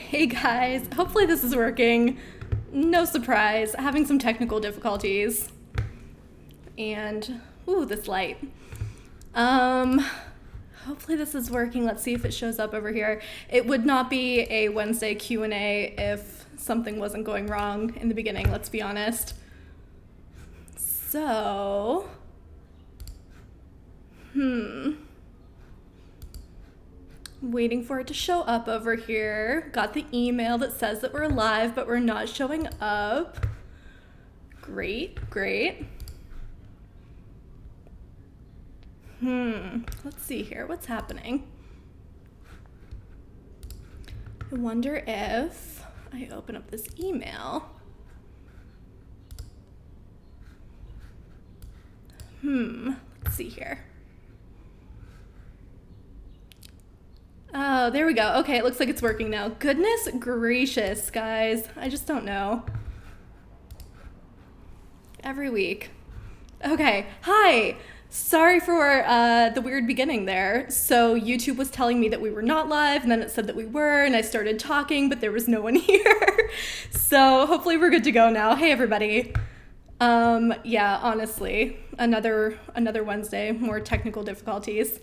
Hey guys, hopefully this is working. No surprise, having some technical difficulties. And, ooh, this light. Hopefully this is working. Let's see if it shows up over here. It would not be a Wednesday Q&A if something wasn't going wrong in the beginning, let's be honest. So, waiting for it to show up over here. Got the email that says that we're live, but we're not showing up. Great. Let's see here. What's happening? I wonder if I open up this email. Let's see here. Oh, there we go. Okay, it looks like it's working now. Goodness gracious, guys. I just don't know. Every week. Okay, hi. Sorry for the weird beginning there. So YouTube was telling me that we were not live, and then it said that we were, and I started talking, but there was no one here. So hopefully we're good to go now. Hey, everybody. Yeah, honestly, another Wednesday, more technical difficulties.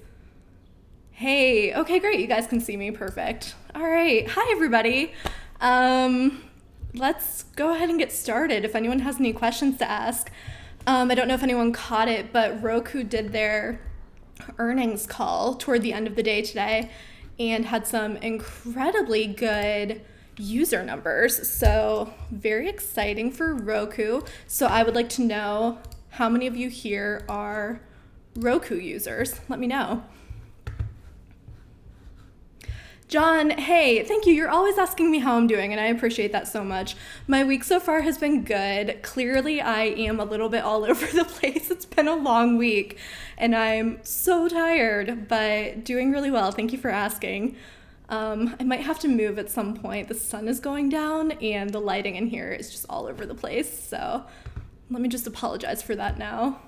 Hey, okay, great. You guys can see me. Perfect. All right. Hi, everybody. Let's go ahead and get started. If anyone has any questions to ask. I don't know if anyone caught it, but Roku did their earnings call toward the end of the day today and had some incredibly good user numbers. So very exciting for Roku. So I would like to know how many of you here are Roku users. Let me know. John, hey, thank you. You're always asking me how I'm doing, and I appreciate that so much. My week so far has been good. Clearly, I am a little bit all over the place. It's been a long week, and I'm so tired, but doing really well. Thank you for asking. I might have to move at some point. The sun is going down, and the lighting in here is just all over the place, so let me just apologize for that now.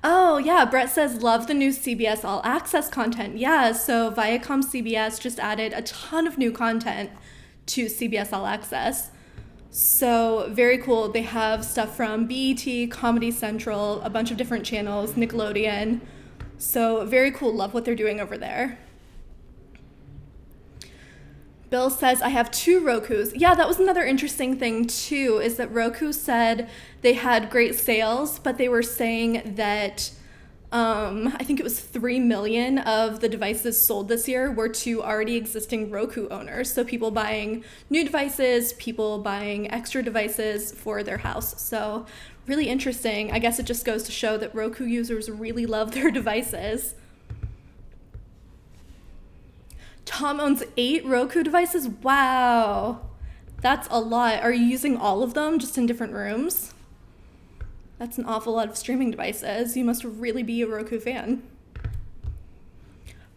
Oh, yeah, Brett says, love the new CBS All Access content. Yeah, so Viacom CBS just added a ton of new content to CBS All Access. So very cool. They have stuff from BET, Comedy Central, a bunch of different channels, Nickelodeon. So very cool. Love what they're doing over there. Bill says, I have 2 Rokus. Yeah, that was another interesting thing too, is that Roku said they had great sales, but they were saying that I think it was 3 million of the devices sold this year were to already existing Roku owners. So people buying new devices, people buying extra devices for their house. So really interesting. I guess it just goes to show that Roku users really love their devices. Tom owns 8 Roku devices. Wow, that's a lot. Are you using all of them just in different rooms? That's an awful lot of streaming devices. You must really be a Roku fan.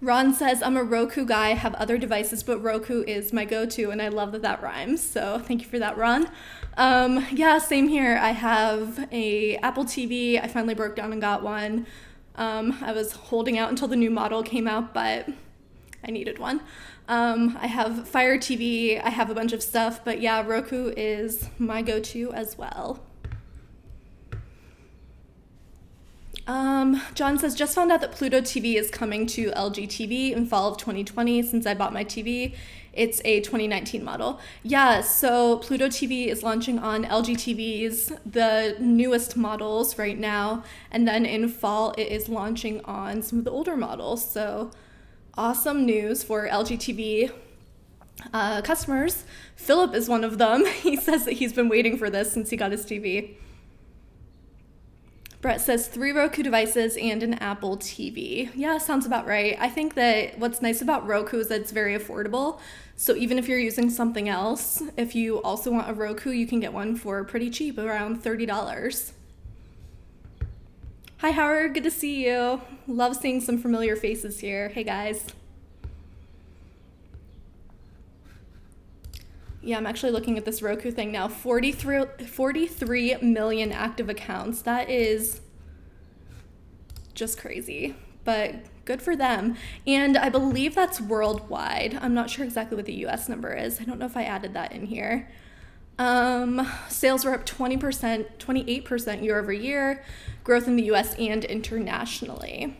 Ron says, I'm a Roku guy, have other devices, but Roku is my go-to, and I love that that rhymes. So thank you for that, Ron. Yeah, same here. I have a Apple TV. I finally broke down and got one. I was holding out until the new model came out, but I needed one. I have Fire TV, I have a bunch of stuff, but yeah, Roku is my go-to as well. John says, just found out that Pluto TV is coming to LG TV in fall of 2020 since I bought my TV. It's a 2019 model. Yeah, so Pluto TV is launching on LG TVs, the newest models right now, and then in fall it is launching on some of the older models. So awesome news for LG TV customers. Philip is one of them. He says that he's been waiting for this since he got his TV. Brett says 3 Roku devices and an Apple TV. Yeah, sounds about right. I think that what's nice about Roku is that it's very affordable. So even if you're using something else, if you also want a Roku, you can get one for pretty cheap, around $30. Hi, Howard. Good to see you. Love seeing some familiar faces here. Hey, guys. Yeah, I'm actually looking at this Roku thing now. 43 million active accounts. That is just crazy. but good for them. And I believe that's worldwide. I'm not sure exactly what the US number is. I don't know if I added that in here. Sales were up 20%, 28% year over year, growth in the US and internationally.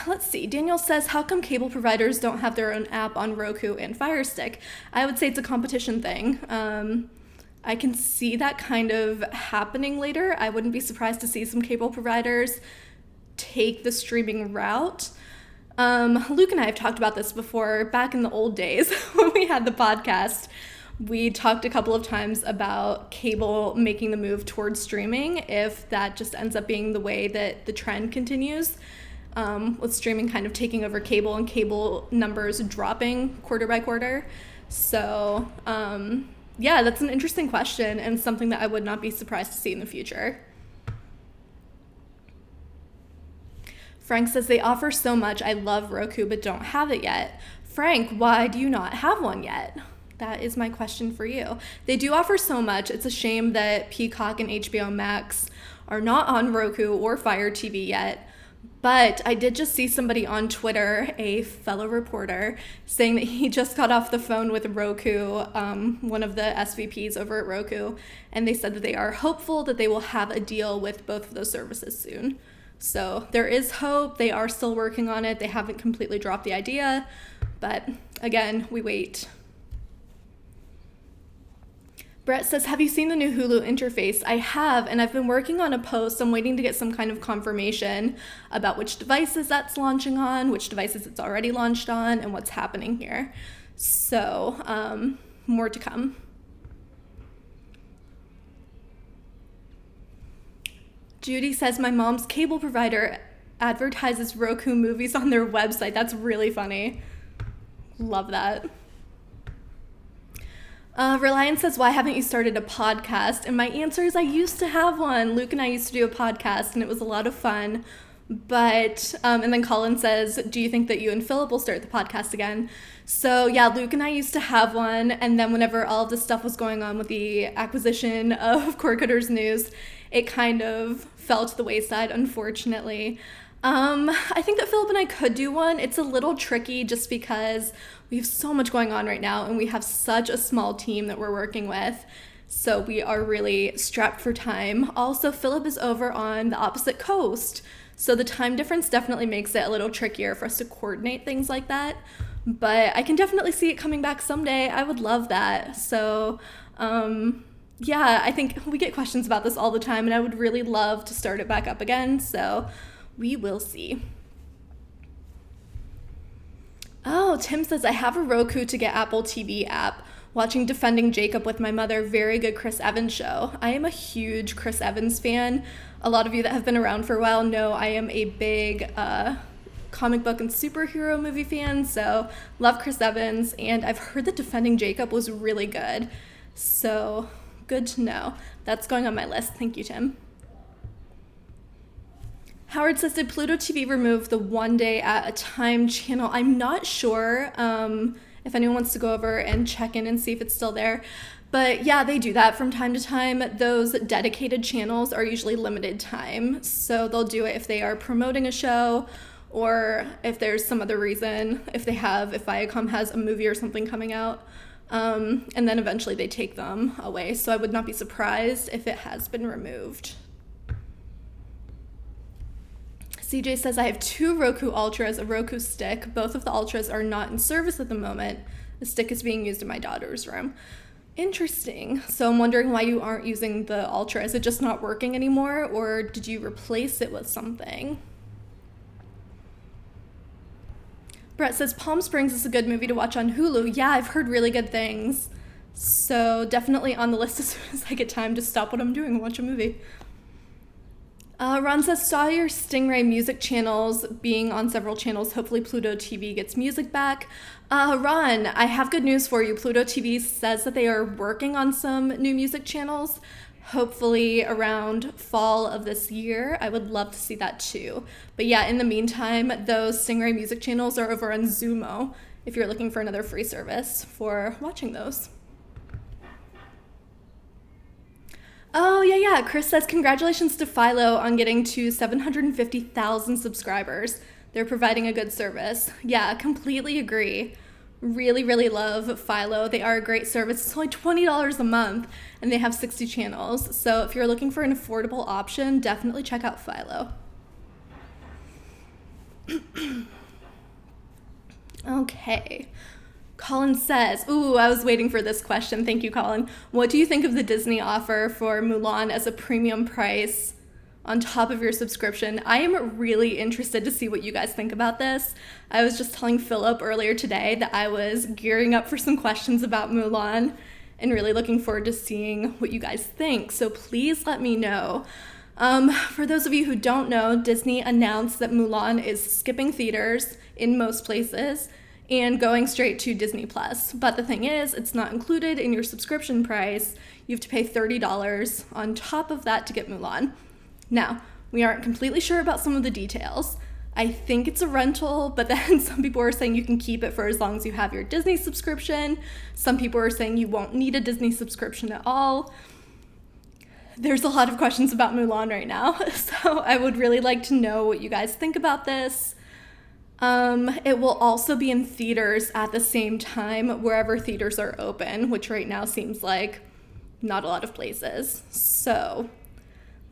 Let's see. Daniel says, how come cable providers don't have their own app on Roku and Fire Stick? I would say it's a competition thing. I can see that kind of happening later. I wouldn't be surprised to see some cable providers take the streaming route. Luke and I have talked about this before. Back in the old days when we had the podcast, we talked a couple of times about cable making the move towards streaming if that just ends up being the way that the trend continues, with streaming kind of taking over cable and cable numbers dropping quarter by quarter. So, yeah, that's an interesting question and something that I would not be surprised to see in the future. Frank says, they offer so much. I love Roku, but don't have it yet. Frank, why do you not have one yet? That is my question for you. They do offer so much. It's a shame that Peacock and HBO Max are not on Roku or Fire TV yet. But I did just see somebody on Twitter, a fellow reporter, saying that he just got off the phone with Roku, one of the SVPs over at Roku, and they said that they are hopeful that they will have a deal with both of those services soon. So there is hope. They are still working on it. They haven't completely dropped the idea, but again, we wait. Brett says, have you seen the new Hulu interface? I have, and I've been working on a post. I'm waiting to get some kind of confirmation about which devices that's launching on, which devices it's already launched on, and what's happening here. So, more to come. Judy says, my mom's cable provider advertises Roku movies on their website. That's really funny. Love that. Reliance says, why haven't you started a podcast? And my answer is I used to have one. Luke and I used to do a podcast, and it was a lot of fun. But, and then Colin says, do you think that you and Philip will start the podcast again? So yeah, Luke and I used to have one. And then whenever all of this stuff was going on with the acquisition of Cord Cutters News, it kind of fell to the wayside, unfortunately. I think that Philip and I could do one. It's a little tricky just because we have so much going on right now and we have such a small team that we're working with. So we are really strapped for time. Also, Philip is over on the opposite coast. So the time difference definitely makes it a little trickier for us to coordinate things like that. But I can definitely see it coming back someday. I would love that. So, yeah, I think we get questions about this all the time and I would really love to start it back up again. So we will see. Oh, Tim says, I have a Roku to get Apple TV app. Watching Defending Jacob with my mother. Very good Chris Evans show. I am a huge Chris Evans fan. A lot of you that have been around for a while know I am a big comic book and superhero movie fan. So love Chris Evans. And I've heard that Defending Jacob was really good. So good to know. That's going on my list. Thank you, Tim. Howard says, did Pluto TV remove the one day at a time channel? I'm not sure if anyone wants to go over and check in and see if it's still there. But yeah, they do that from time to time. Those dedicated channels are usually limited time. So they'll do it if they are promoting a show or if there's some other reason, if Viacom has a movie or something coming out. And then eventually they take them away. So I would not be surprised if it has been removed. CJ says, I have 2 Roku Ultras, a Roku stick. Both of the Ultras are not in service at the moment. The stick is being used in my daughter's room. Interesting. So I'm wondering why you aren't using the Ultra. Is it just not working anymore, or did you replace it with something? Brett says, Palm Springs is a good movie to watch on Hulu. Yeah, I've heard really good things. So definitely on the list as soon as I get time to stop what I'm doing and watch a movie. Ron says, saw your Stingray music channels being on several channels. Hopefully Pluto TV gets music back. Ron, I have good news for you. Pluto TV says that they are working on some new music channels, hopefully around fall of this year. I would love to see that too. But yeah, in the meantime, those Stingray music channels are over on Zumo if you're looking for another free service for watching those. Oh, yeah, yeah, Chris says, congratulations to Philo on getting to 750,000 subscribers. They're providing a good service. Yeah, completely agree. Really, really love Philo. They are a great service. It's only $20 a month, and they have 60 channels. So if you're looking for an affordable option, definitely check out Philo. Okay. Colin says, ooh, I was waiting for this question. Thank you, Colin. What do you think of the Disney offer for Mulan as a premium price on top of your subscription? I am really interested to see what you guys think about this. I was just telling Philip earlier today that I was gearing up for some questions about Mulan and really looking forward to seeing what you guys think. So please let me know. For those of you who don't know, Disney announced that Mulan is skipping theaters in most places and going straight to Disney Plus. But the thing is, it's not included in your subscription price. You have to pay $30 on top of that to get Mulan. Now, we aren't completely sure about some of the details. I think it's a rental, but then some people are saying you can keep it for as long as you have your Disney subscription. Some people are saying you won't need a Disney subscription at all. There's a lot of questions about Mulan right now, so I would really like to know what you guys think about this. It will also be in theaters at the same time wherever theaters are open, which right now seems like not a lot of places. So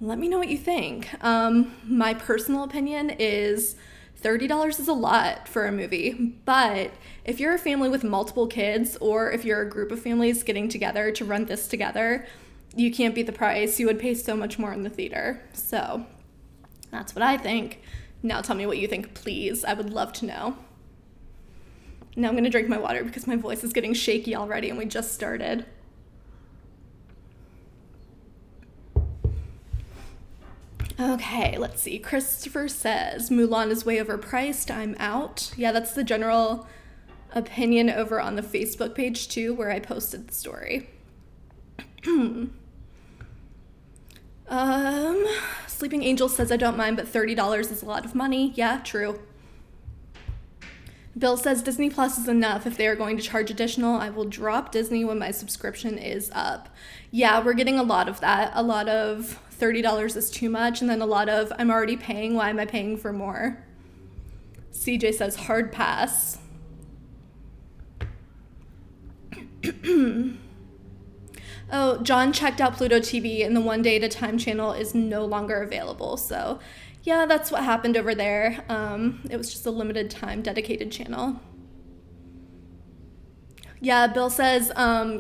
let me know what you think. My personal opinion is $30 is a lot for a movie, but if you're a family with multiple kids, or if you're a group of families getting together to rent this together, you can't beat the price. You would pay so much more in the theater. So that's what I think. Now tell me what you think, please. I would love to know. Now I'm going to drink my water because my voice is getting shaky already and we just started. Okay, let's see. Christopher says, Mulan is way overpriced. I'm out. Yeah, that's the general opinion over on the Facebook page too, where I posted the story. Sleeping Angel says, I don't mind, but $30 is a lot of money. Yeah, true. Bill says, Disney Plus is enough. If they are going to charge additional, I will drop Disney when my subscription is up. Yeah, we're getting a lot of that. A lot of $30 is too much, and then a lot of, I'm already paying, why am I paying for more? CJ says, hard pass. Oh, John checked out Pluto TV and the One Day at a Time channel is no longer available. So yeah, that's what happened over there. It was just a limited time dedicated channel. Yeah, Bill says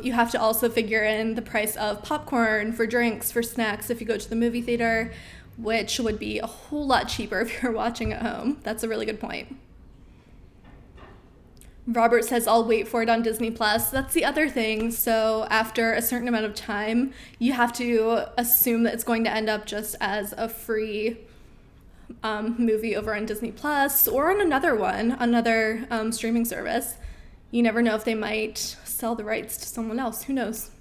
you have to also figure in the price of popcorn, for drinks, for snacks if you go to the movie theater, which would be a whole lot cheaper if you're watching at home. That's a really good point. Robert says, I'll wait for it on Disney Plus. That's the other thing. So after a certain amount of time, you have to assume that it's going to end up just as a free movie over on Disney Plus or on another streaming service. You never know if they might sell the rights to someone else. Who knows?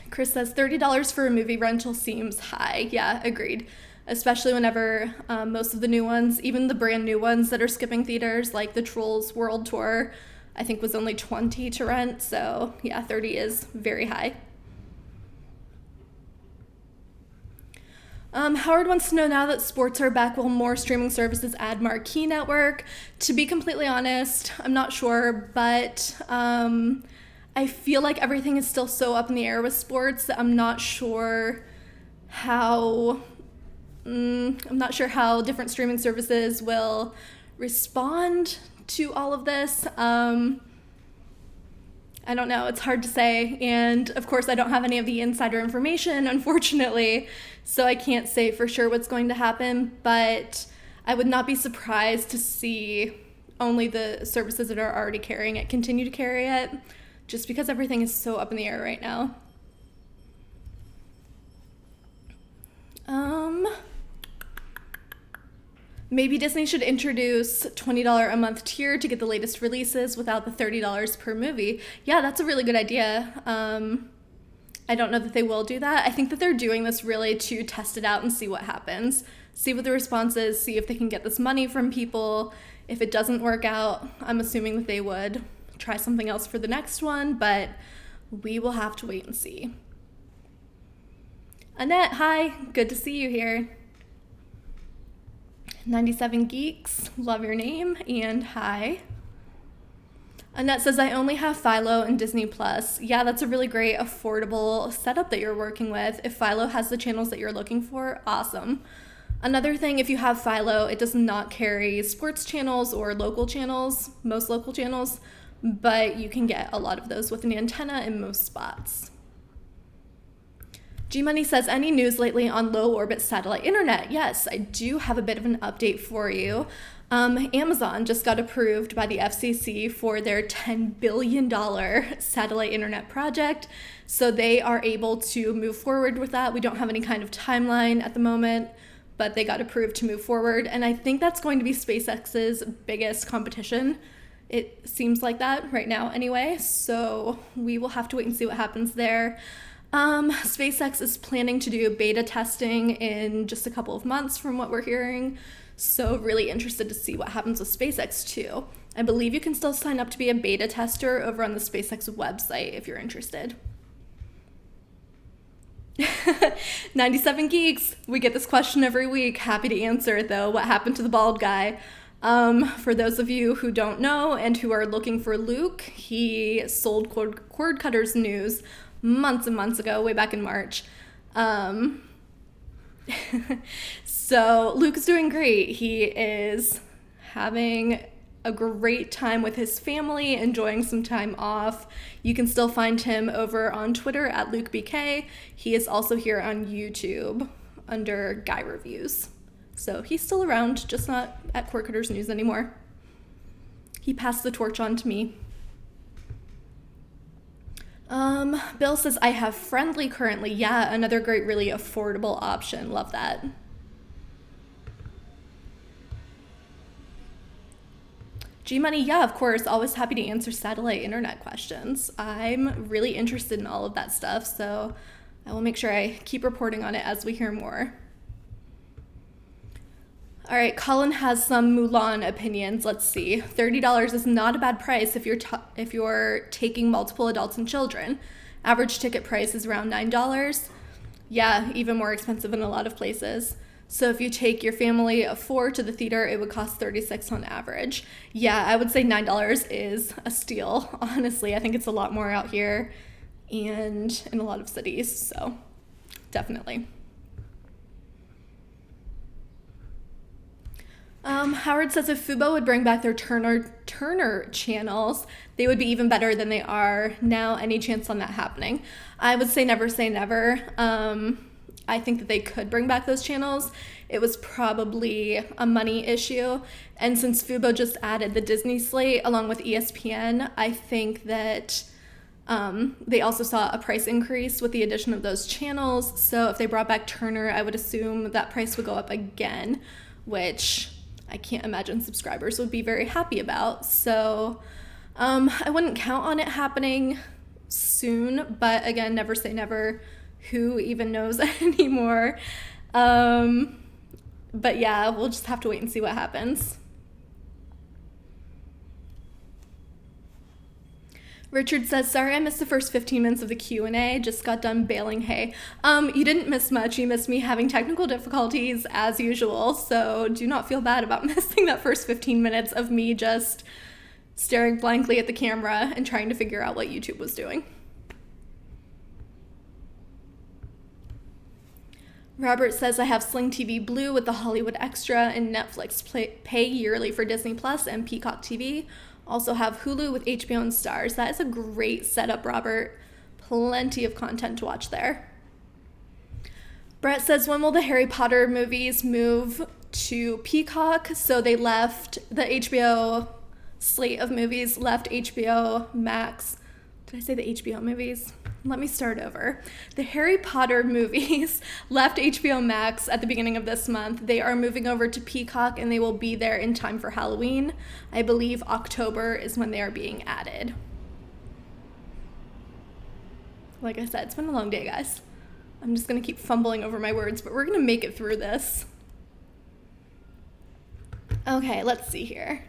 Chris says, $30 for a movie rental seems high. Yeah, agreed. Especially whenever most of the new ones, even the brand new ones that are skipping theaters, like the Trolls World Tour, I think was only $20 to rent. So yeah, $30 is very high. Howard wants to know, now that sports are back, will more streaming services add Marquee Network? To be completely honest, I'm not sure, but I feel like everything is still so up in the air with sports that I'm not sure how different streaming services will respond to all of this. I don't know. It's hard to say. And of course, I don't have any of the insider information, unfortunately, so I can't say for sure what's going to happen. But I would not be surprised to see only the services that are already carrying it continue to carry it, just because everything is so up in the air right now. Maybe Disney should introduce $20 a month tier to get the latest releases without the $30 per movie. Yeah, that's a really good idea. I don't know that they will do that. I think that they're doing this really to test it out and see what happens. See what the response is, see if they can get this money from people. If it doesn't work out, I'm assuming that they would try something else for the next one, but we will have to wait and see. Annette, hi. Good to see you here. 97 Geeks, love your name, and hi. Annette says, I only have Philo and Disney Plus. Yeah, that's a really great, affordable setup that you're working with. If Philo has the channels that you're looking for, awesome. Another thing, if you have Philo, it does not carry sports channels or local channels, most local channels, but you can get a lot of those with an antenna in most spots. G-Money says, any news lately on low orbit satellite internet? Yes, I do have a bit of an update for you. Amazon just got approved by the FCC for their $10 billion satellite internet project. So they are able to move forward with that. We don't have any kind of timeline at the moment, but they got approved to move forward. And I think that's going to be SpaceX's biggest competition. It seems like that right now anyway. So we will have to wait and see what happens there. SpaceX is planning to do beta testing in just a couple of months from what we're hearing. So really interested to see what happens with SpaceX too. I believe you can still sign up to be a beta tester over on the SpaceX website if you're interested. 97 Geeks, we get this question every week. Happy to answer it though. What happened to the bald guy? For those of you who don't know and who are looking for Luke, he sold cord cutters news months and months ago, way back in March. So Luke is doing great. He is having a great time with his family, enjoying some time off. You can still find him over on Twitter at LukeBK. He is also here on YouTube under Guy Reviews. So he's still around, just not at Cord Cutters News anymore. He passed the torch on to me. Bill says, I have Friendly currently. Yeah, another great, really affordable option. Love that. G-Money, yeah, of course. Always happy to answer satellite internet questions. I'm really interested in all of that stuff, so I will make sure I keep reporting on it as we hear more. All right, Colin has some Mulan opinions. Let's see. $30 is not a bad price if you're taking multiple adults and children. Average ticket price is around $9. Yeah, even more expensive in a lot of places. So if you take your family of 4 to the theater, it would cost $36 on average. Yeah, I would say $9 is a steal. Honestly, I think it's a lot more out here and in a lot of cities, so definitely. Howard says if Fubo would bring back their Turner channels, they would be even better than they are now. Any chance on that happening? I would say never say never. I think that they could bring back those channels. It was probably a money issue. And since Fubo just added the Disney slate along with ESPN, I think that they also saw a price increase with the addition of those channels. So if they brought back Turner, I would assume that price would go up again, which I can't imagine subscribers would be very happy about. So I wouldn't count on it happening soon, but again, never say never. Who even knows anymore? But yeah, we'll just have to wait and see what happens. Richard says, sorry I missed the first 15 minutes of the Q&A, just got done baling hay. You didn't miss much. You missed me having technical difficulties as usual, so do not feel bad about missing that first 15 minutes of me just staring blankly at the camera and trying to figure out what YouTube was doing. Robert says, I have Sling TV Blue with the Hollywood Extra and Netflix pay yearly for Disney Plus and Peacock TV. Also have Hulu with HBO and Stars. That is a great setup, Robert. Plenty of content to watch there. Brett says, when will the Harry Potter movies move to Peacock? So they left the HBO slate of movies, left HBO Max. Did I say the HBO movies? Let me start over. The Harry Potter movies left HBO Max at the beginning of this month. They are moving over to Peacock and they will be there in time for Halloween. I believe October is when they are being added. Like I said, it's been a long day, guys. I'm just going to keep fumbling over my words, but we're going to make it through this. Okay, let's see here.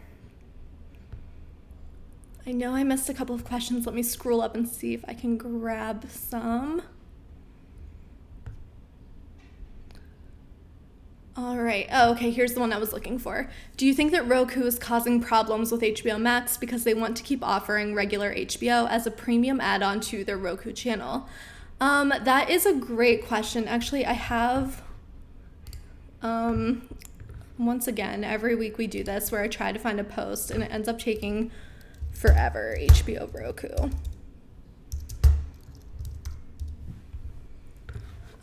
I know I missed a couple of questions. Let me scroll up and see if I can grab some. All right. Oh, okay, here's the one I was looking for. Do you think that Roku is causing problems with HBO Max because they want to keep offering regular HBO as a premium add-on to their Roku channel? That is a great question. Actually, I have, once again, every week we do this where I try to find a post and it ends up taking forever. HBO Roku.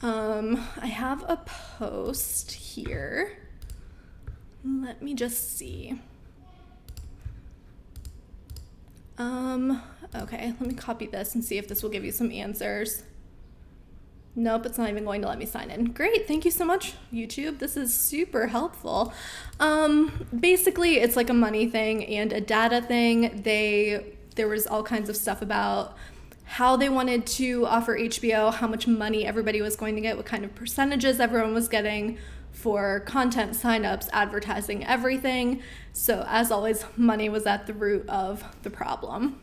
I have a post here. Let me just see. Okay, let me copy this and see if this will give you some answers. Nope, it's not even going to let me sign in. Great, thank you so much, YouTube. This is super helpful. Basically, it's like a money thing and a data thing. There was all kinds of stuff about how they wanted to offer HBO, how much money everybody was going to get, what kind of percentages everyone was getting for content, signups, advertising, everything. So as always, money was at the root of the problem.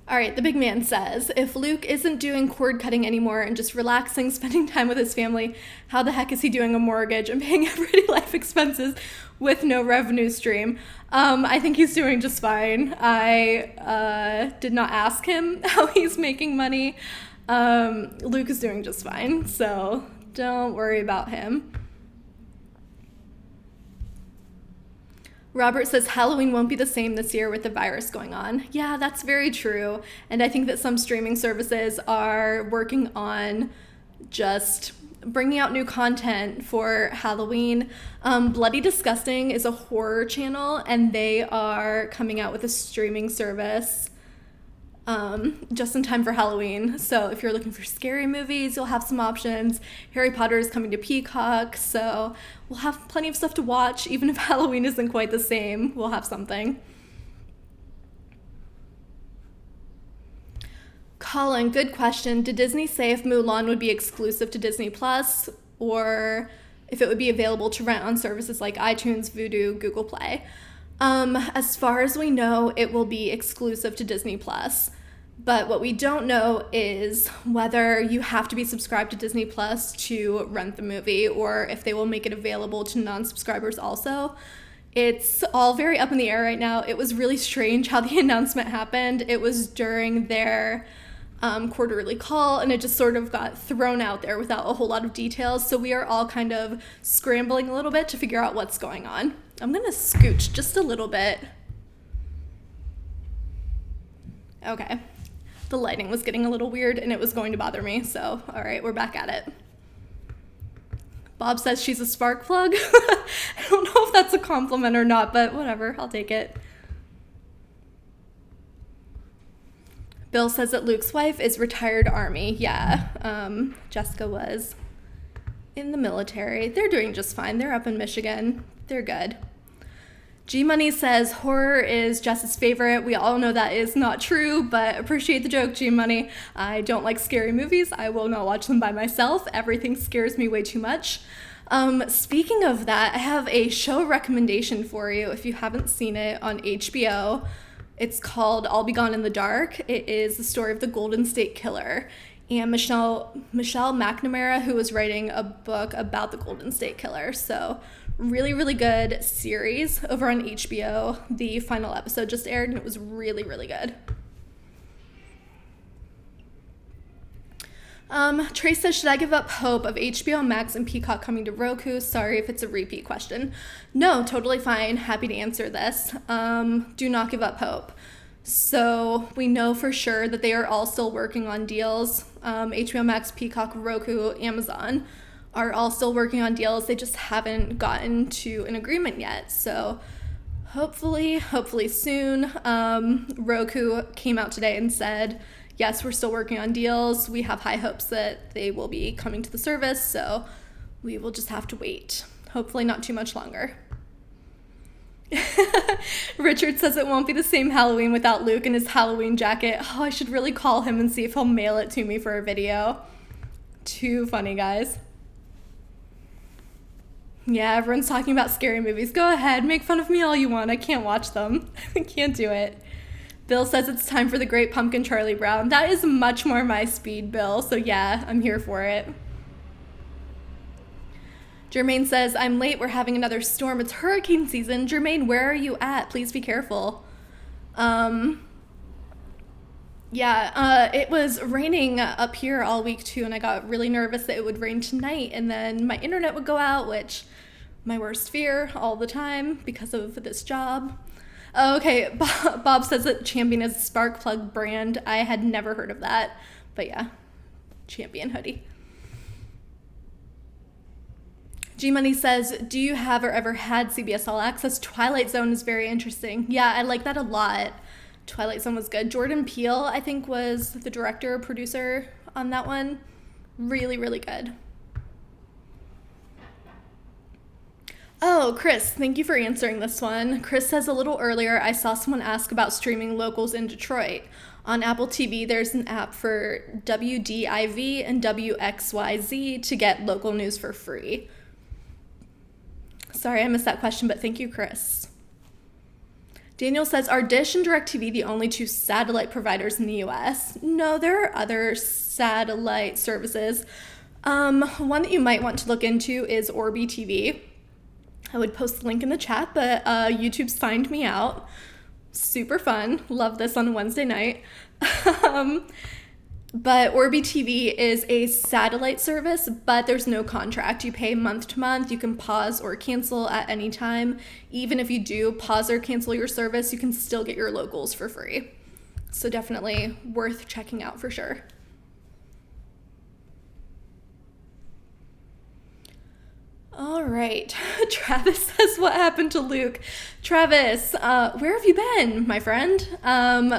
All right, the big man says, if Luke isn't doing cord cutting anymore and just relaxing, spending time with his family, how the heck is he doing a mortgage and paying everyday life expenses with no revenue stream? I think he's doing just fine. I did not ask him how he's making money. Luke is doing just fine, so don't worry about him. Robert says Halloween won't be the same this year with the virus going on. Yeah, that's very true. And I think that some streaming services are working on just bringing out new content for Halloween. Bloody Disgusting is a horror channel, and they are coming out with a streaming service just in time for Halloween. So if you're looking for scary movies, you'll have some options. Harry Potter is coming to Peacock, so we'll have plenty of stuff to watch. Even if Halloween isn't quite the same, we'll have something. Colin, good question. Did Disney say if Mulan would be exclusive to Disney Plus, or if it would be available to rent on services like iTunes, Vudu, Google Play? As far as we know, it will be exclusive to Disney Plus. But what we don't know is whether you have to be subscribed to Disney Plus to rent the movie, or if they will make it available to non-subscribers also. It's all very up in the air right now. It was really strange how the announcement happened. It was during their quarterly call, and it just sort of got thrown out there without a whole lot of details. So we are all kind of scrambling a little bit to figure out what's going on. I'm gonna scooch just a little bit. Okay. The lighting was getting a little weird and it was going to bother me, so all right, we're back at it. Bob says she's a spark plug. I don't know if that's a compliment or not, but whatever, I'll take it. Bill says that Luke's wife is retired Army. Yeah, Jessica was in the military. They're doing just fine. They're up in Michigan. They're good. G-Money says horror is Jess's favorite. We all know that is not true, but appreciate the joke, G-Money. I don't like scary movies. I will not watch them by myself. Everything scares me way too much. Speaking of that, I have a show recommendation for you if you haven't seen it on HBO. It's called I'll Be Gone in the Dark. It is the story of the Golden State Killer. And Michelle McNamara, who was writing a book about the Golden State Killer. So really, really good series over on HBO. The final episode just aired and it was really, really good. Trace says, should I give up hope of HBO Max and Peacock coming to Roku? Sorry if it's a repeat question. No, totally fine. Happy to answer this. Do not give up hope. So we know for sure that they are all still working on deals. HBO Max, Peacock, Roku, Amazon are all still working on deals. They just haven't gotten to an agreement yet. So hopefully soon. Roku came out today and said, yes, we're still working on deals. We have high hopes that they will be coming to the service. So we will just have to wait. Hopefully not too much longer. Richard says it won't be the same Halloween without Luke in his Halloween jacket. Oh, I should really call him and see if he'll mail it to me for a video. Too funny, guys. Yeah, everyone's talking about scary movies. Go ahead, make fun of me all you want. I can't watch them. I can't do it. Bill says it's time for the Great Pumpkin Charlie Brown. That is much more my speed, Bill. So yeah, I'm here for it. Jermaine says, I'm late. We're having another storm. It's hurricane season. Jermaine, where are you at? Please be careful. It was raining up here all week too, and I got really nervous that it would rain tonight and then my internet would go out, which my worst fear all the time because of this job. Okay, Bob says that Champion is a spark plug brand. I had never heard of that, but yeah, Champion hoodie. G-Money says, do you have or ever had CBS All Access? Twilight Zone is very interesting. Yeah, I like that a lot. Twilight Zone was good. Jordan Peele, I think, was the director, producer on that one. Really, really good. Oh, Chris, thank you for answering this one. Chris says, a little earlier, I saw someone ask about streaming locals in Detroit. On Apple TV, there's an app for WDIV and WXYZ to get local news for free. Sorry, I missed that question, but thank you, Chris. Daniel says, are Dish and DirecTV the only two satellite providers in the US? No, there are other satellite services. One that you might want to look into is Orbi TV. I would post the link in the chat, but YouTube's signed me out. Super fun. Love this on a Wednesday night. But Orbi TV is a satellite service, but there's no contract. You pay month to month. You can pause or cancel at any time. Even if you do pause or cancel your service, you can still get your locals for free. So definitely worth checking out for sure. All right. Travis says, what happened to Luke? Travis, where have you been, my friend?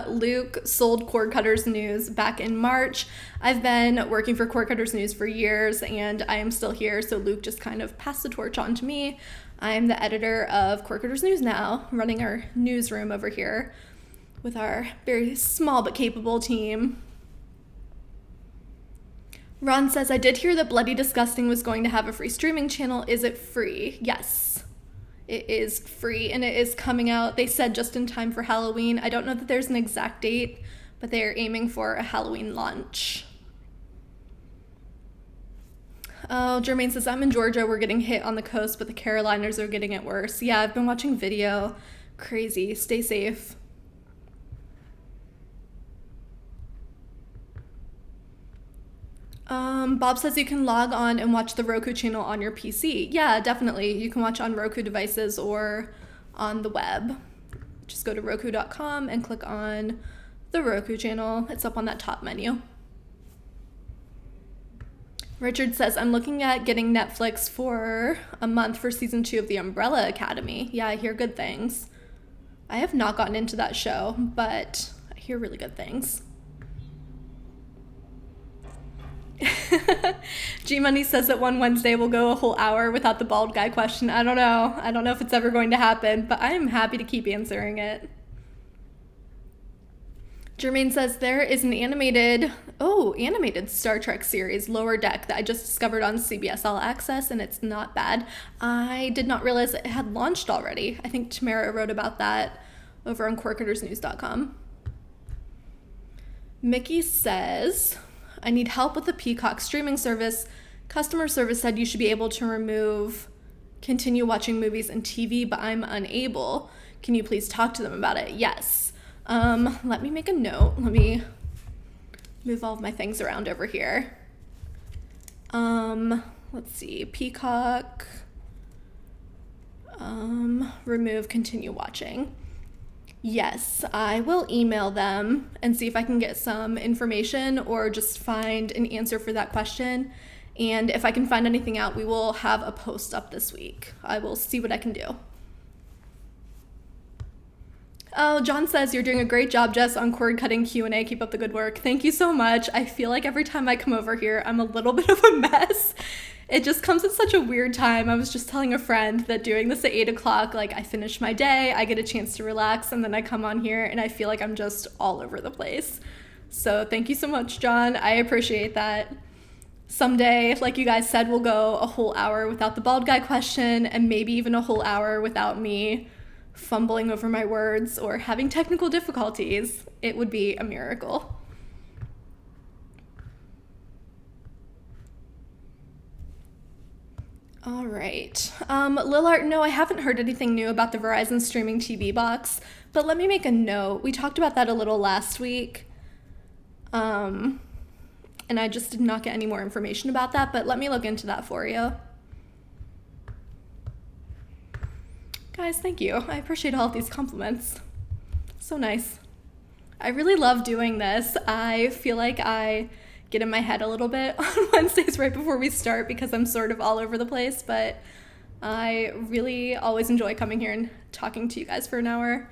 Luke sold Cord Cutters News back in March. I've been working for Cord Cutters News for years, and I am still here, so Luke just kind of passed the torch on to me. I'm the editor of Cord Cutters News now, running our newsroom over here with our very small but capable team. Ron says, I did hear that Bloody Disgusting was going to have a free streaming channel. Is it free? Yes, it is free, and it is coming out, they said, just in time for Halloween. I don't know that there's an exact date, but they are aiming for a Halloween launch. Oh, Jermaine says, I'm in Georgia. We're getting hit on the coast, but the Carolinas are getting it worse. Yeah, I've been watching video. Crazy. Stay safe. Bob says you can log on and watch the Roku channel on your PC. Yeah, definitely. You can watch on Roku devices or on the web. Just go to Roku.com and click on the Roku channel. It's up on that top menu. Richard says, I'm looking at getting Netflix for a month for season 2 of The Umbrella Academy. Yeah, I hear good things. I have not gotten into that show, but I hear really good things. G-Money says that one Wednesday will go a whole hour without the bald guy question. I don't know. I don't know if it's ever going to happen, but I'm happy to keep answering it. Jermaine says there is an animated Star Trek series, Lower Deck, that I just discovered on CBS All Access, and it's not bad. I did not realize it had launched already. I think Tamara wrote about that over on CordCuttersNews.com. Mickey says, I need help with the Peacock streaming service. Customer service said you should be able to continue watching movies and TV, but I'm unable. Can you please talk to them about it? Yes. Let me make a note. Let me move all of my things around over here. Let's see. Peacock. Remove, continue watching. Yes, I will email them and see if I can get some information or just find an answer for that question. And if I can find anything out, we will have a post up this week. I will see what I can do. Oh, John says, you're doing a great job, Jess, on cord cutting Q&A. Keep up the good work. Thank you so much. I feel like every time I come over here, I'm a little bit of a mess. It just comes at such a weird time. I was just telling a friend that doing this at 8 o'clock, like I finish my day, I get a chance to relax, and then I come on here and I feel like I'm just all over the place. So thank you so much, John. I appreciate that. Someday, like you guys said, we'll go a whole hour without the bald guy question and maybe even a whole hour without me fumbling over my words or having technical difficulties. It would be a miracle. All right. Lillard, no, I haven't heard anything new about the Verizon streaming TV box, but let me make a note. We talked about that a little last week, and I just did not get any more information about that, but let me look into that for you. Guys, thank you. I appreciate all of these compliments. So nice. I really love doing this. I feel like I get in my head a little bit on Wednesdays right before we start because I'm sort of all over the place, but I really always enjoy coming here and talking to you guys for an hour.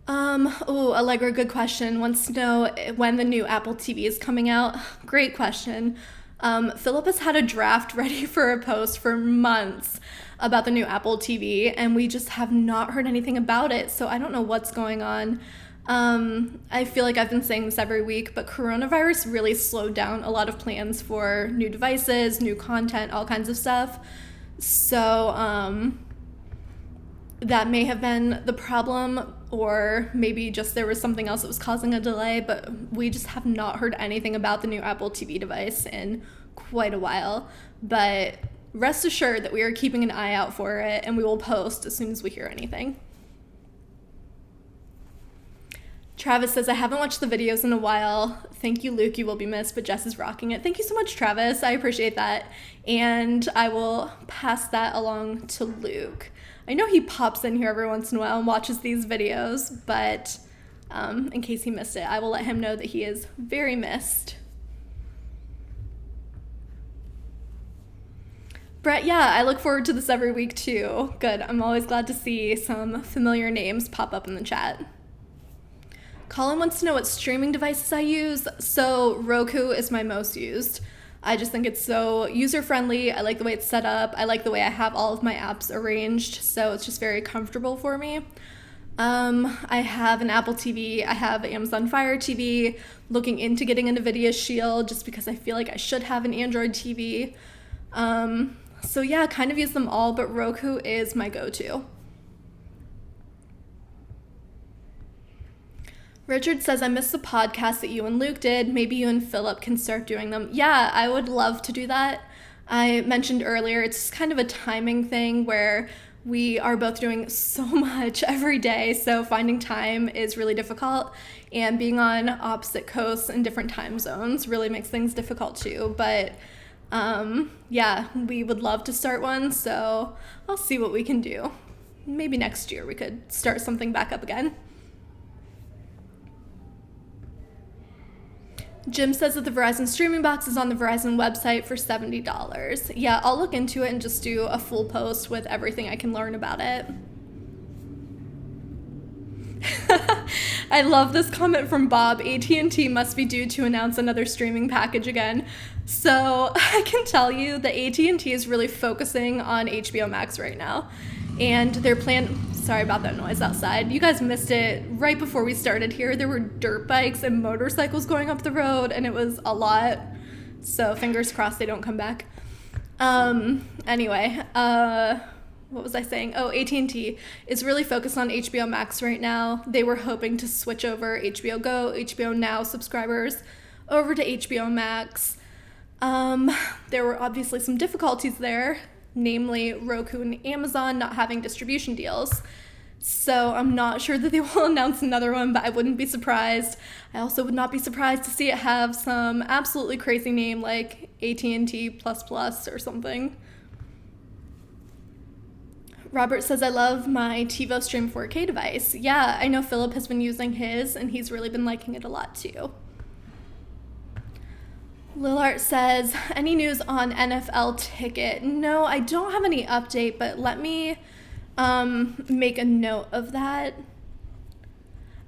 Allegra, good question. Wants to know when the new Apple TV is coming out. Great question. Philip has had a draft ready for a post for months about the new Apple TV, and we just have not heard anything about it, so I don't know what's going on. I feel like I've been saying this every week, but coronavirus really slowed down a lot of plans for new devices, new content, all kinds of stuff. So, that may have been the problem, or maybe just there was something else that was causing a delay, but we just have not heard anything about the new Apple TV device in quite a while. But rest assured that we are keeping an eye out for it, and we will post as soon as we hear anything. Travis says, I haven't watched the videos in a while. Thank you, Luke. You will be missed, but Jess is rocking it. Thank you so much, Travis. I appreciate that. And I will pass that along to Luke. I know he pops in here every once in a while and watches these videos, but in case he missed it, I will let him know that he is very missed. Brett, yeah, I look forward to this every week too. Good. I'm always glad to see some familiar names pop up in the chat. Colin wants to know what streaming devices I use. So Roku is my most used. I just think it's so user-friendly. I like the way it's set up. I like the way I have all of my apps arranged, so it's just very comfortable for me. I have an Apple TV. I have Amazon Fire TV. Looking into getting a NVIDIA Shield just because I feel like I should have an Android TV. So yeah, kind of use them all, but Roku is my go-to. Richard says, I missed the podcast that you and Luke did. Maybe you and Philip can start doing them. Yeah, I would love to do that. I mentioned earlier, it's kind of a timing thing where we are both doing so much every day, so finding time is really difficult, and being on opposite coasts and different time zones really makes things difficult too. But yeah, we would love to start one, so I'll see what we can do. Maybe next year we could start something back up again. Jim says that the Verizon streaming box is on the Verizon website for $70. Yeah, I'll look into it and just do a full post with everything I can learn about it. I love this comment from Bob. AT&T must be due to announce another streaming package again. So I can tell you that AT&T is really focusing on HBO Max right now. And their plan, sorry about that noise outside. You guys missed it right before we started here. There were dirt bikes and motorcycles going up the road, and it was a lot. So fingers crossed they don't come back. Anyway, what was I saying? Oh, AT&T is really focused on HBO Max right now. They were hoping to switch over HBO Go, HBO Now subscribers over to HBO Max. There were obviously some difficulties there, namely Roku and Amazon not having distribution deals. So I'm not sure that they will announce another one, but I wouldn't be surprised. I also would not be surprised to see it have some absolutely crazy name like AT&T++ or something. Robert says, I love my TiVo Stream 4K device. Yeah, I know Philip has been using his, and he's really been liking it a lot too. Lilart says, any news on NFL ticket? No, I don't have any update, but let me make a note of that.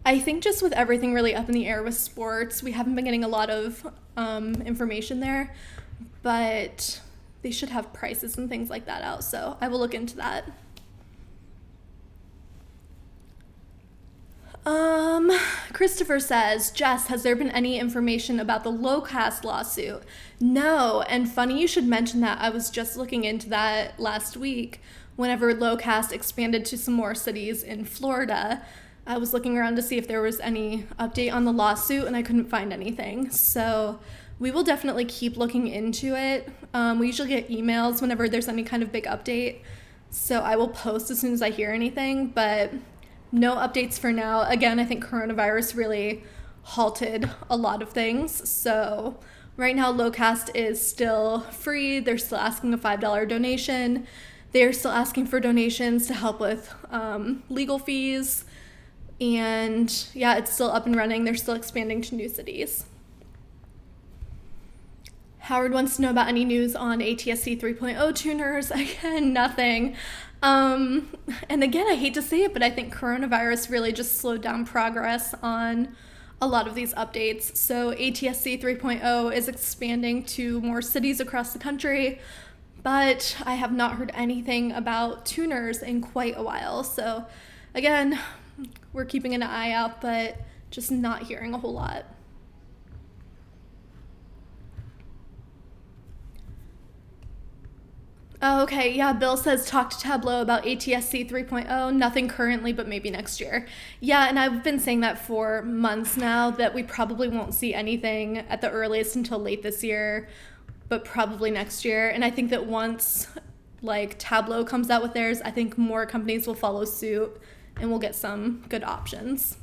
I think just with everything really up in the air with sports, we haven't been getting a lot of information there, but they should have prices and things like that out, so I will look into that. Christopher says, Jess, has there been any information about the Low-Caste lawsuit? No, and funny you should mention that. I was just looking into that last week whenever Low-Caste expanded to some more cities in Florida. I was looking around to see if there was any update on the lawsuit, and I couldn't find anything. So we will definitely keep looking into it. We usually get emails whenever there's any kind of big update, so I will post as soon as I hear anything, but no updates for now. Again, I think coronavirus really halted a lot of things, so right now Low-Caste is still free. They're still asking a $5 donation. They're still asking for donations to help with legal fees, and yeah, it's still up and running. They're still expanding to new cities. Howard wants to know about any news on ATSC 3.0 tuners. Again, nothing. And again, I hate to say it, but I think coronavirus really just slowed down progress on a lot of these updates. So ATSC 3.0 is expanding to more cities across the country, but I have not heard anything about tuners in quite a while. So again, we're keeping an eye out, but just not hearing a whole lot. Oh, okay, yeah, Bill says talk to Tableau about ATSC 3.0. Nothing currently, but maybe next year. Yeah, and I've been saying that for months now, that we probably won't see anything at the earliest until late this year, but probably next year. And I think that once like Tableau comes out with theirs, I think more companies will follow suit and we'll get some good options.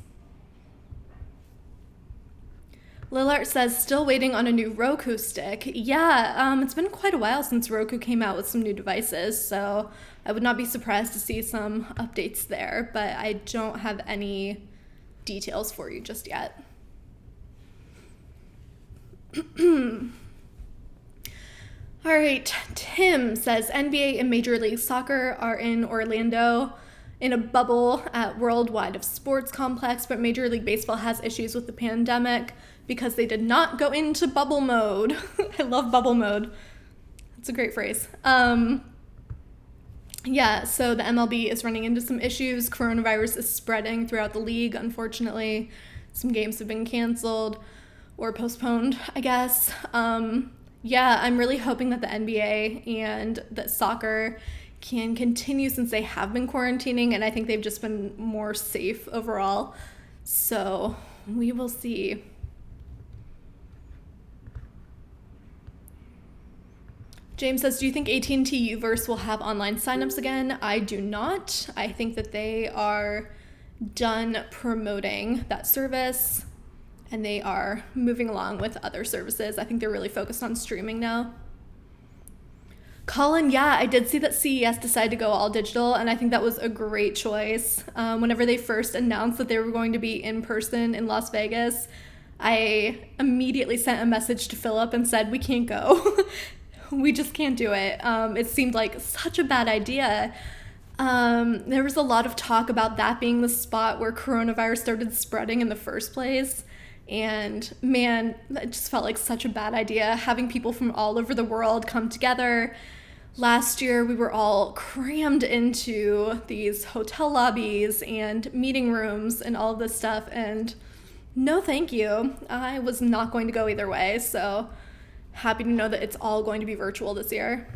Lillard says, still waiting on a new Roku stick. Yeah, it's been quite a while since Roku came out with some new devices, so I would not be surprised to see some updates there, but I don't have any details for you just yet. All right, Tim says, NBA and Major League Soccer are in Orlando in a bubble at Worldwide of Sports Complex, but Major League Baseball has issues with the pandemic because they did not go into bubble mode. I love bubble mode. That's a great phrase. Yeah, so the MLB is running into some issues. Coronavirus is spreading throughout the league, unfortunately. Some games have been canceled or postponed, I guess. Yeah, I'm really hoping that the NBA and that soccer can continue since they have been quarantining, and I think they've just been more safe overall. So we will see. James says, do you think AT&T Uverse will have online signups again? I do not. I think that they are done promoting that service and they are moving along with other services. I think they're really focused on streaming now. Colin, yeah, I did see that CES decided to go all digital, and I think that was a great choice. Whenever they first announced that they were going to be in person in Las Vegas, I immediately sent a message to Philip and said, we can't go. We just can't do it. It seemed like such a bad idea. There was a lot of talk about that being the spot where coronavirus started spreading in the first place. And man, that just felt like such a bad idea, having people from all over the world come together. Last year, we were all crammed into these hotel lobbies and meeting rooms and all of this stuff. And no, thank you. I was not going to go either way. So happy to know that it's all going to be virtual this year.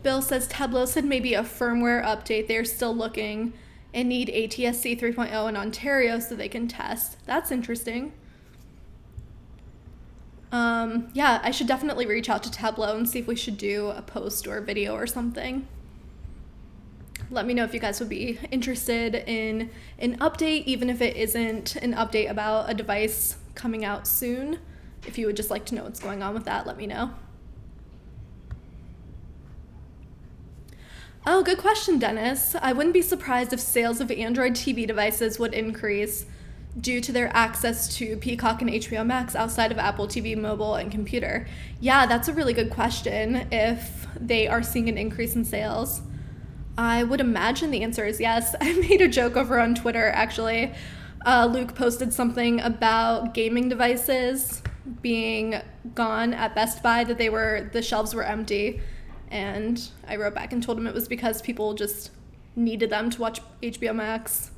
Bill says Tableau said maybe a firmware update. They're still looking and need ATSC 3.0 in Ontario so they can test. That's interesting. Yeah, I should definitely reach out to Tableau and see if we should do a post or a video or something. Let me know if you guys would be interested in an update, even if it isn't an update about a device coming out soon. If you would just like to know what's going on with that, let me know. Oh, good question, Dennis. I wouldn't be surprised if sales of Android TV devices would increase due to their access to Peacock and HBO Max outside of Apple TV, mobile, and computer. Yeah, that's a really good question, if they are seeing an increase in sales. I would imagine the answer is yes. I made a joke over on Twitter, actually. Luke posted something about gaming devices being gone at Best Buy, that the shelves were empty. And I wrote back and told him it was because people just needed them to watch HBO Max.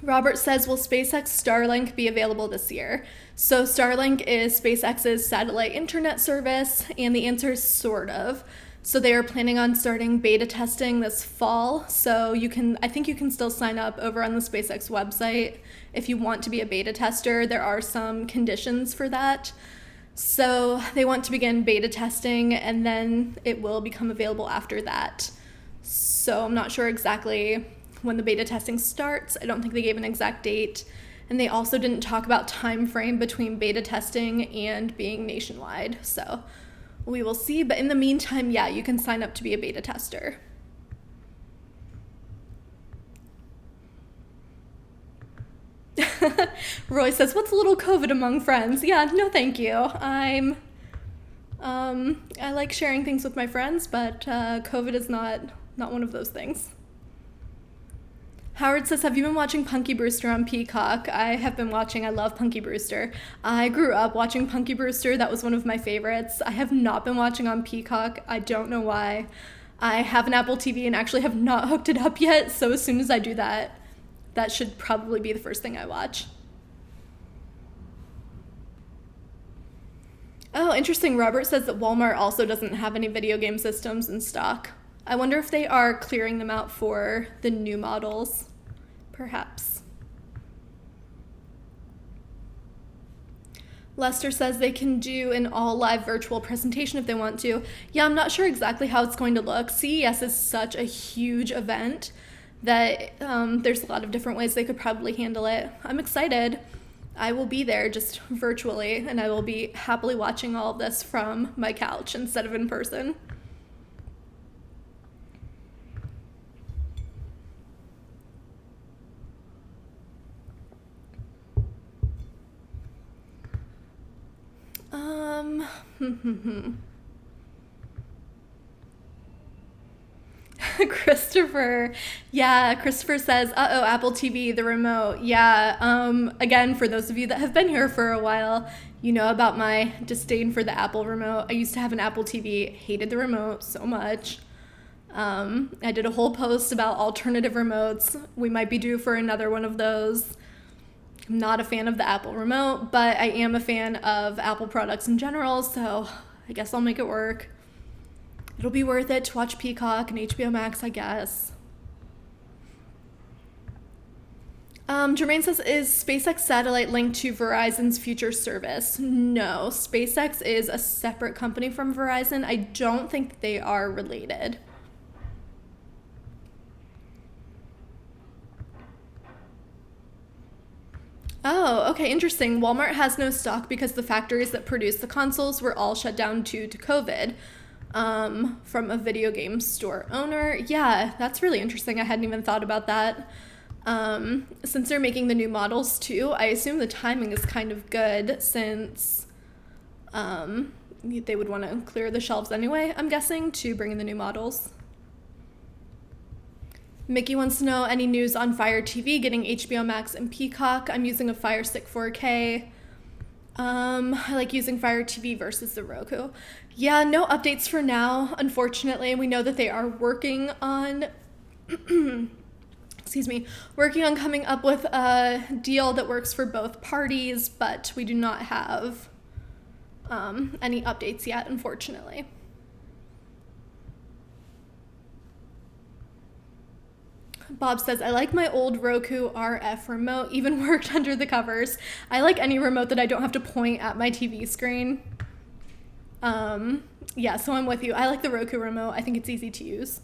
Robert says, will SpaceX Starlink be available this year? So Starlink is SpaceX's satellite internet service, and the answer is sort of. So they are planning on starting beta testing this fall. So I think you can still sign up over on the SpaceX website if you want to be a beta tester. There are some conditions for that. So they want to begin beta testing, and then it will become available after that. So I'm not sure exactly when the beta testing starts. I don't think they gave an exact date. And they also didn't talk about time frame between beta testing and being nationwide. So we will see. But in the meantime, yeah, you can sign up to be a beta tester. Roy says, what's a little COVID among friends? Yeah, no thank you. I like sharing things with my friends, but COVID is not one of those things. Howard says, have you been watching Punky Brewster on Peacock? I have been watching. I love Punky Brewster. I grew up watching Punky Brewster. That was one of my favorites. I have not been watching on Peacock. I don't know why. I have an Apple TV and actually have not hooked it up yet. So as soon as I do that, that should probably be the first thing I watch. Oh, interesting. Robert says that Walmart also doesn't have any video game systems in stock. I wonder if they are clearing them out for the new models, perhaps. Lester says they can do an all-live virtual presentation if they want to. Yeah, I'm not sure exactly how it's going to look. CES is such a huge event that there's a lot of different ways they could probably handle it. I'm excited. I will be there just virtually, and I will be happily watching all of this from my couch instead of in person. Christopher. Yeah, Christopher says, uh-oh, Apple TV, the remote. Yeah, again, for those of you that have been here for a while, you know about my disdain for the Apple remote. I used to have an Apple TV, hated the remote so much. I did a whole post about alternative remotes. We might be due for another one of those. I'm not a fan of the Apple remote, but I am a fan of Apple products in general, so I guess I'll make it work. It'll be worth it to watch Peacock and HBO Max, I guess. Jermaine says, is SpaceX satellite linked to Verizon's future service? No, SpaceX is a separate company from Verizon. I don't think they are related. Oh, okay, interesting. Walmart has no stock because the factories that produce the consoles were all shut down due to COVID. From a video game store owner. Yeah, that's really interesting. I hadn't even thought about that. Since they're making the new models too, I assume the timing is kind of good since they would want to clear the shelves anyway, I'm guessing, to bring in the new models. Mickey wants to know any news on Fire TV getting HBO Max and Peacock. I'm using a Fire Stick 4K. I like using Fire TV versus the Roku. Yeah, no updates for now, unfortunately. We know that they are working on, working on coming up with a deal that works for both parties, but we do not have any updates yet, unfortunately. Bob says, I like my old Roku RF remote, even worked under the covers. I like any remote that I don't have to point at my TV screen. Yeah, so I'm with you. I like the Roku remote. I think it's easy to use.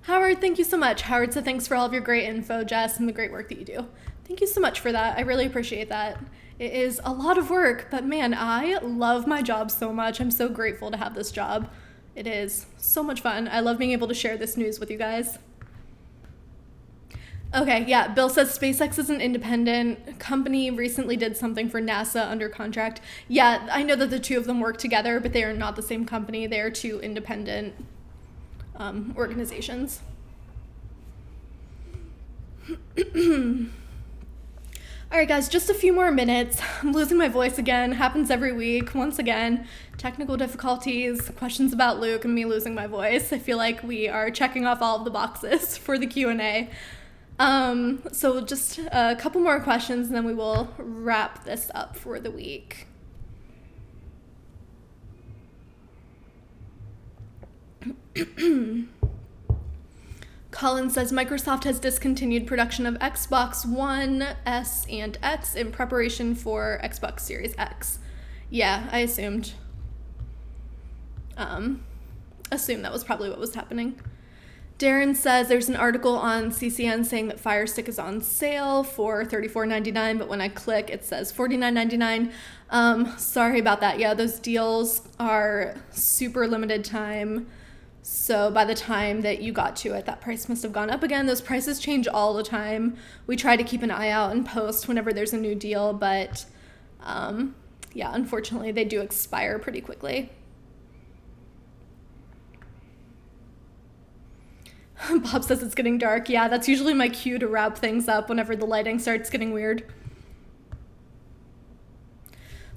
Howard, thank you so much. Howard said, thanks for all of your great info, Jess, and the great work that you do. Thank you so much for that. I really appreciate that. It is a lot of work, but man, I love my job so much. I'm so grateful to have this job. It is so much fun. I love being able to share this news with you guys. Okay, yeah, Bill says SpaceX is an independent company, recently did something for NASA under contract. Yeah, I know that the two of them work together, but they are not the same company. They are two independent organizations. All right, guys, just a few more minutes. I'm losing my voice again. Happens every week. Once again, technical difficulties, questions about Luke, and me losing my voice. I feel like we are checking off all of the boxes for the Q&A. So just a couple more questions, and then we will wrap this up for the week. Colin says Microsoft has discontinued production of Xbox One, S, and X in preparation for Xbox Series X. Yeah, I assumed that was probably what was happening. Darren says there's an article on CCN saying that Fire Stick is on sale for $34.99, but when I click, it says $49.99. Sorry about that. Yeah, those deals are super limited time. So by the time that you got to it, that price must have gone up again. Those prices change all the time. We try to keep an eye out and post whenever there's a new deal, but yeah, unfortunately, they do expire pretty quickly. Bob says it's getting dark. Yeah, that's usually my cue to wrap things up whenever the lighting starts getting weird.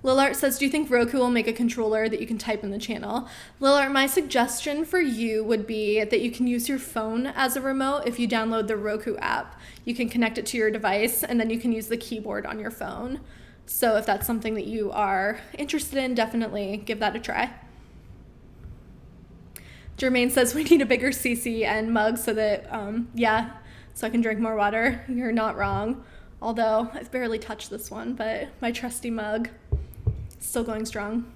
Lilart says, do you think Roku will make a controller that you can type in the channel? Lilart, my suggestion for you would be that you can use your phone as a remote if you download the Roku app. You can connect it to your device, and then you can use the keyboard on your phone. So if that's something that you are interested in, definitely give that a try. Jermaine says we need a bigger CC and mug so that, so I can drink more water. You're not wrong. Although I've barely touched this one, but my trusty mug is still going strong.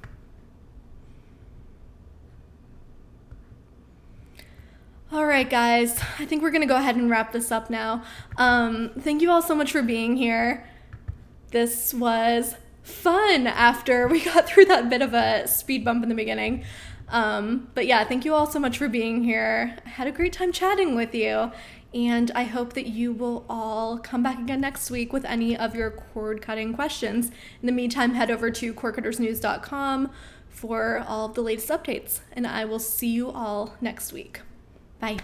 All right, guys, I think we're gonna go ahead and wrap this up now. Thank you all so much for being here. This was fun after we got through that bit of a speed bump in the beginning. But yeah, thank you all so much for being here. I had a great time chatting with you, and I hope that you will all come back again next week with any of your cord cutting questions. In the meantime, head over to cordcuttersnews.com for all of the latest updates, and I will see you all next week. Bye.